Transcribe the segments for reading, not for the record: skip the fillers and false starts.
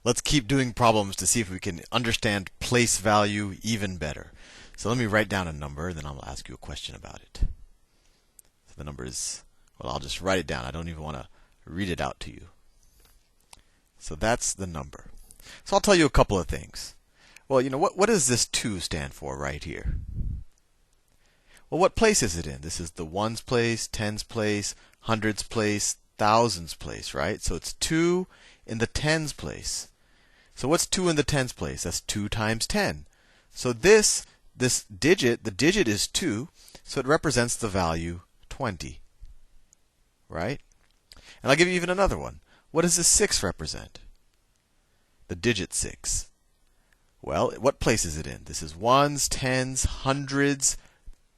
let's keep doing problems to see if we can understand place value even better. So let me write down a number, and then I'll ask you a question about it. So the number is, well, I'll just write it down. I don't even want to read it out to you. So that's the number. So I'll tell you a couple of things. Well, what does this 2 stand for right here? Well, what place is it in? This is the ones place, tens place, hundreds place, thousands place, right? So it's 2 in the tens place. So what's 2 in the tens place? That's 2 times 10. So this digit, the digit is 2, so it represents the value 20. Right? And I'll give you even another one. What does this 6 represent? The digit 6. Well, what place is it in? This is ones, tens, hundreds,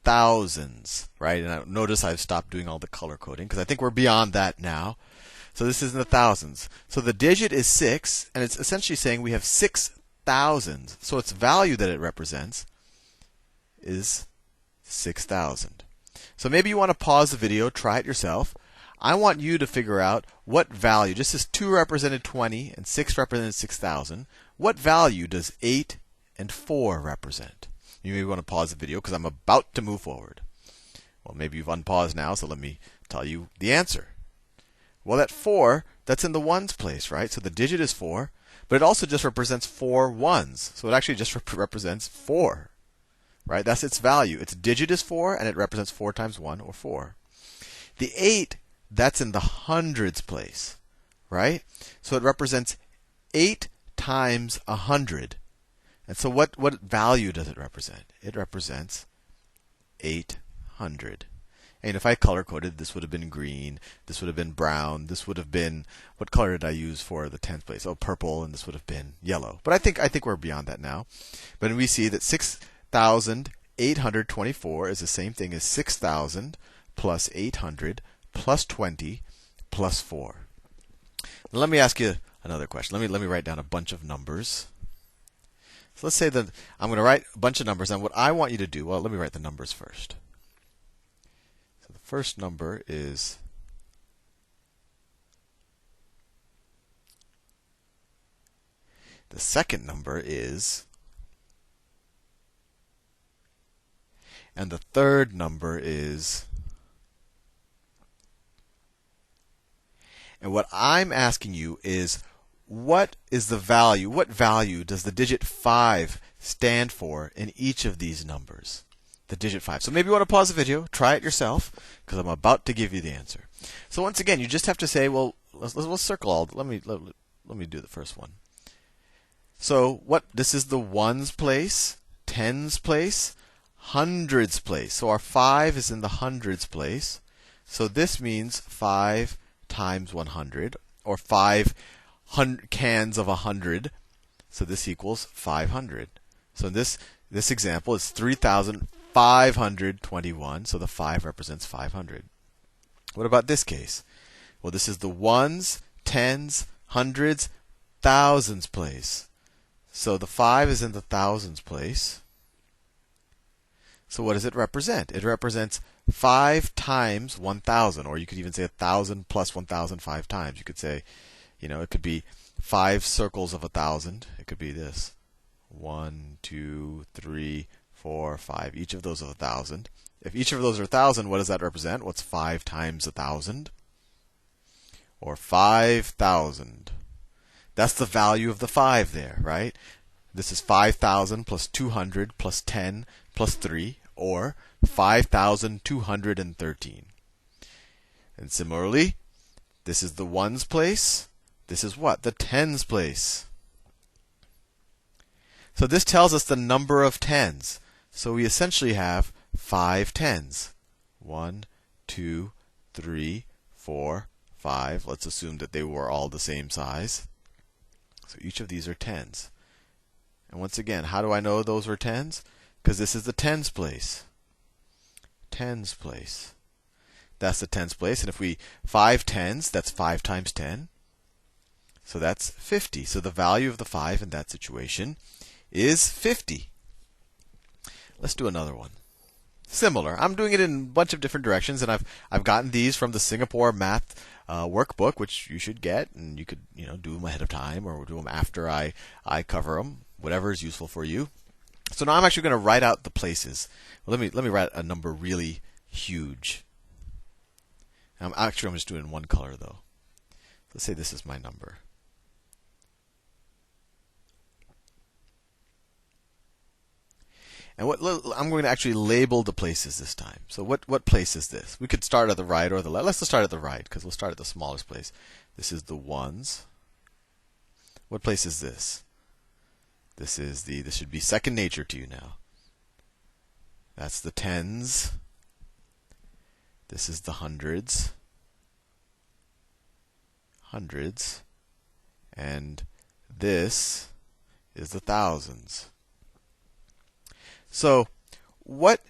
thousands, right? And notice I've stopped doing all the color coding because I think we're beyond that now. So this is in the thousands. So the digit is 6, and it's essentially saying we have 6 thousands. So its value that it represents is 6,000. So maybe you want to pause the video, try it yourself. I want you to figure out what value, just as 2 represented 20 and 6 represented 6,000, what value does 8 and 4 represent? You may want to pause the video because I'm about to move forward. Well, maybe you've unpaused now, so let me tell you the answer. Well, that 4, that's in the ones place, right? So the digit is 4, but it also just represents 4 ones. So it actually just represents 4, right? That's its value. Its digit is 4, and it represents 4 times 1, or 4. The 8, that's in the hundreds place, right? So it represents 8 times 100. And so what value does it represent? It represents 800. And if I color coded, this would have been green, this would have been brown, this would have been, what color did I use for the 10th place? Oh, purple, and this would have been yellow. But I think we're beyond that now. But we see that 6,824 is the same thing as 6,000 plus 800 plus 20 plus 4. Now let me ask you another question. Let me write down a bunch of numbers. So let's say that I'm going to write a bunch of numbers, and what I want you to do, well, let me write the numbers first. So the first number is the second number is, and the third number is, and what I'm asking you is, what is the value? What value does the digit 5 stand for in each of these numbers? The digit 5. So maybe you want to pause the video, try it yourself, because I'm about to give you the answer. So once again, you just have to say, well, let's circle all. Let me do the first one. So this is the ones place, tens place, hundreds place. So our 5 is in the hundreds place. So this means 5 times 100, or 5 cans of 100. So this equals 500. So this example is 3,521. So the 5 represents 500. What about this case? Well, this is the ones, tens, hundreds, thousands place. So the 5 is in the thousands place. So what does it represent? It represents 5 times 1,000, or you could even say 1,000 plus 1,000 5 times. You could say, it could be 5 circles of 1,000. It could be this. 1, 2, 3, 4, 5. Each of those is 1,000. If each of those are 1,000, what does that represent? What's 5 times 1,000? Or 5,000. That's the value of the 5 there, right? This is 5,000 plus 200 plus 10 plus 3, or 5,213. And similarly, this is the ones place. This is what? The tens place. So this tells us the number of tens. So we essentially have 5 tens. 1, 2, 3, 4, 5. Let's assume that they were all the same size. So each of these are tens. And once again, how do I know those were tens? Because this is the tens place. Tens place. That's the tens place. And if 5 tens, that's 5 times 10. So that's 50. So the value of the 5 in that situation is 50. Let's do another one. Similar. I'm doing it in a bunch of different directions, and I've gotten these from the Singapore Math workbook, which you should get, and you could do them ahead of time or do them after I cover them, whatever is useful for you. So now I'm actually going to write out the places. Well, let me write a number really huge. I'm just doing one color though. Let's say this is my number. And I'm going to actually label the places this time. So what place is this? We could start at the right or the left. Let's just start at the right because we'll start at the smallest place. This is the ones. What place is this? This should be second nature to you now. That's the tens. This is the hundreds. And this is the thousands. So what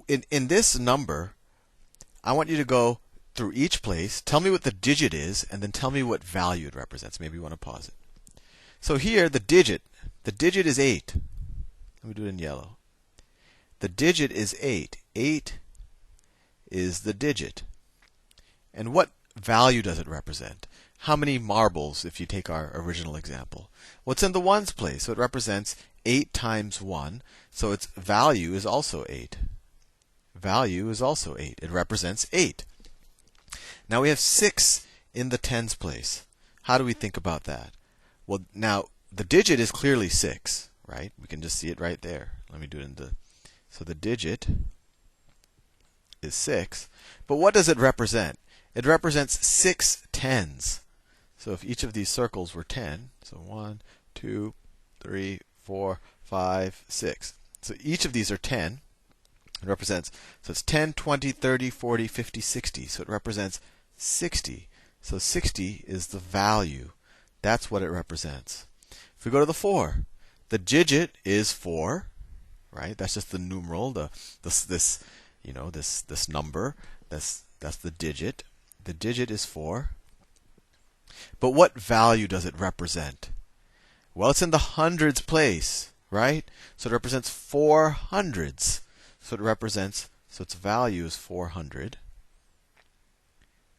in this number, I want you to go through each place, tell me what the digit is, and then tell me what value it represents. Maybe you want to pause it. So here, the digit is 8. Let me do it in yellow. The digit is 8. 8 is the digit. And what value does it represent? How many marbles, if you take our original example? Well, it's in the ones place, so it represents 8 times 1. So its value is also 8. Value is also 8. It represents 8. Now we have 6 in the tens place. How do we think about that? Well, now the digit is clearly 6, right? We can just see it right there. Let me do it so the digit is 6. But what does it represent? It represents 6 tens. So if each of these circles were 10, so 1, 2, 3, 4, 5, 6. So each of these are 10. It represents, so it's 10, 20, 30, 40, 50, 60. So it represents 60. So 60 is the value. That's what it represents. If we go to the 4, the digit is 4, right? That's just the numeral, this number. That's the digit. The digit is 4. But what value does it represent? Well, it's in the hundreds place, right? So it represents 4 hundreds. So its value is 400.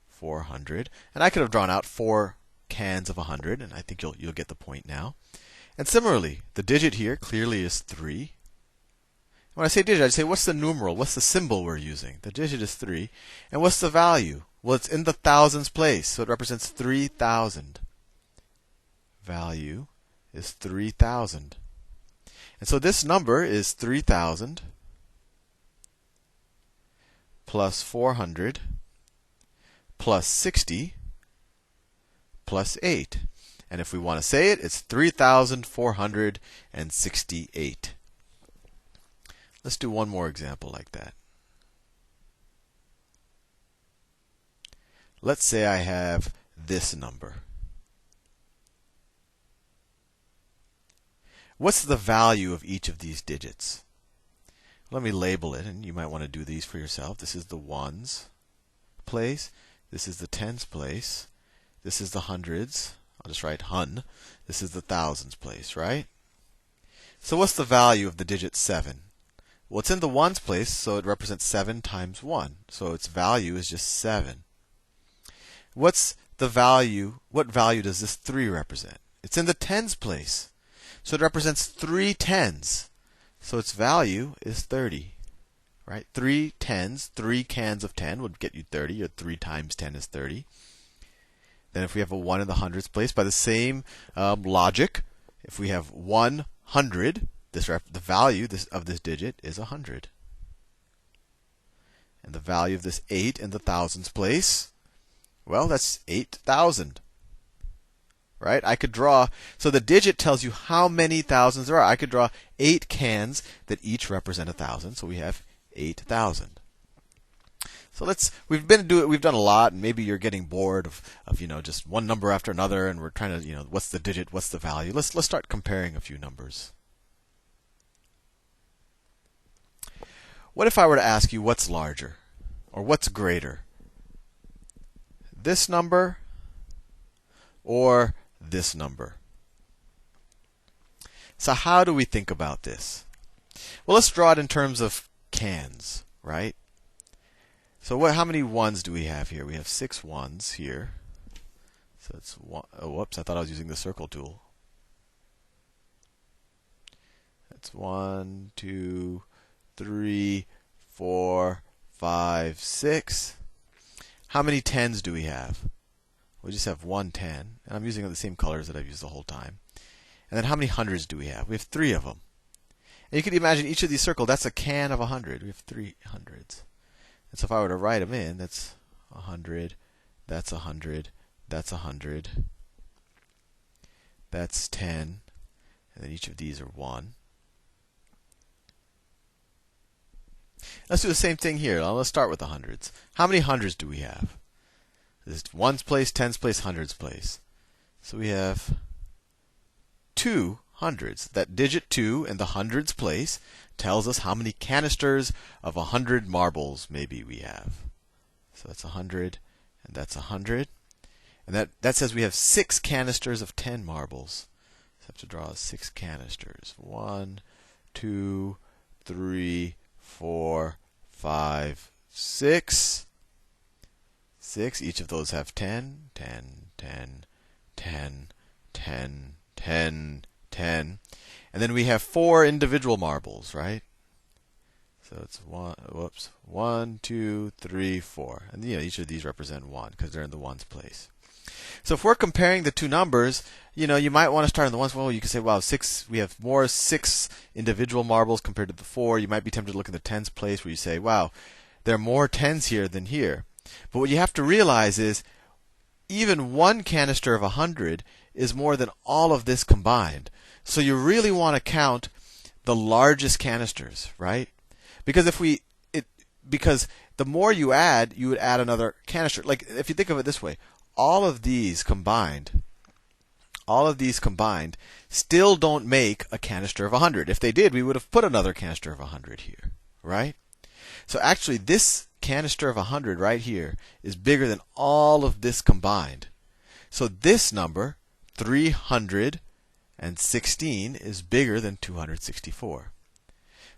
400. And I could have drawn out 4 cans of 100, and I think you'll get the point now. And similarly, the digit here clearly is 3. When I say digit, I say, what's the numeral? What's the symbol we're using? The digit is 3. And what's the value? Well, it's in the thousands place, so it represents 3,000. Value is 3,000. And so this number is 3,000 plus 400 plus 60 plus 8. And if we want to say it, it's 3,468. Let's do one more example like that. Let's say I have this number. What's the value of each of these digits? Let me label it, and you might want to do these for yourself. This is the ones place. This is the tens place. This is the hundreds. I'll just write hun. This is the thousands place, right? So what's the value of the digit 7? Well, it's in the ones place, so it represents 7 times 1. So its value is just 7. What's the value? What value does this 3 represent? It's in the tens place. So it represents 3 tens. So its value is 30. Right? 3 tens, 3 cans of 10 would get you 30, or 3 times 10 is 30. Then if we have a 1 in the hundreds place, by the same logic, if we have 100, the value of this digit is 100. And the value of this 8 in the thousands place, well, that's 8,000. Right? I could draw, so the digit tells you how many thousands there are. I could draw 8 cans that each represent 1,000, so we have 8,000. So we've done a lot, and maybe you're getting bored of just one number after another, and we're trying to, what's the digit, what's the value? Let's start comparing a few numbers. What if I were to ask you what's larger, or what's greater? This number or this number? So how do we think about this? Well, let's draw it in terms of cans, right? So how many ones do we have here? We have 6 ones here. So it's one. Oh, whoops! I thought I was using the circle tool. That's 1, 2, 3, 4, 5, 6. How many 10s do we have? We just have 1 10, and I'm using the same colors that I've used the whole time. And then how many hundreds do we have? We have 3 of them. And you can imagine each of these circles, that's a can of 100. We have 3 hundreds. And so if I were to write them in, that's 100, that's 100, that's 100, that's 10, and then each of these are 1. Let's do the same thing here. Let's start with the hundreds. How many hundreds do we have? This is ones place, tens place, hundreds place. So we have 2 hundreds. That digit 2 in the hundreds place tells us how many canisters of 100 marbles maybe we have. So that's 100, and that's 100. And that says we have 6 canisters of 10 marbles. So I have to draw 6 canisters. 1, 2, 3, 4, 5, 6. 6. Each of those have 10, 10, 10, 10, 10, 10, 10. And then we have 4 individual marbles, right? So it's 1, 2, 3, 4. And each of these represent 1 because they're in the ones place. So if we're comparing the two numbers, you might want to start in the ones. Well, you can say, wow, 6. We have more 6 individual marbles compared to the 4. You might be tempted to look in the tens place where you say, wow, there are more 10s here than here. But what you have to realize is even 1 canister of 100 is more than all of this combined. So you really want to count the largest canisters, right? Because because the more you would add another canister. Like if you think of it this way, all of these combined still don't make a canister of 100. If they did, we would have put another canister of 100 here, right? So actually, this canister of 100 right here is bigger than all of this combined. So this number, 316, is bigger than 264.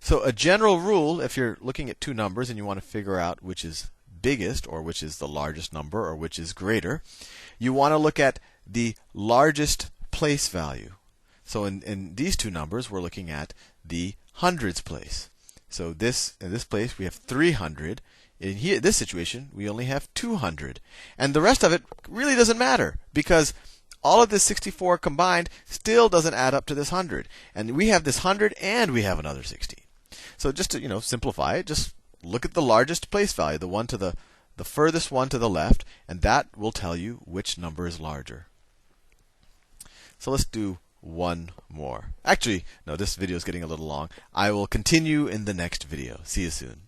So a general rule, if you're looking at two numbers and you want to figure out which is biggest, or which is the largest number, or which is greater, you want to look at the largest place value. So in these two numbers, we're looking at the hundreds place. So in this place, we have 300. In this situation, we only have 200. And the rest of it really doesn't matter, because all of this 64 combined still doesn't add up to this 100. And we have this 100, and we have another 16. So just to simplify it, just look at the largest place value, the one to the furthest one to the left, and that will tell you which number is larger. So let's do one more. Actually, no, this video is getting a little long. I will continue in the next video. See you soon.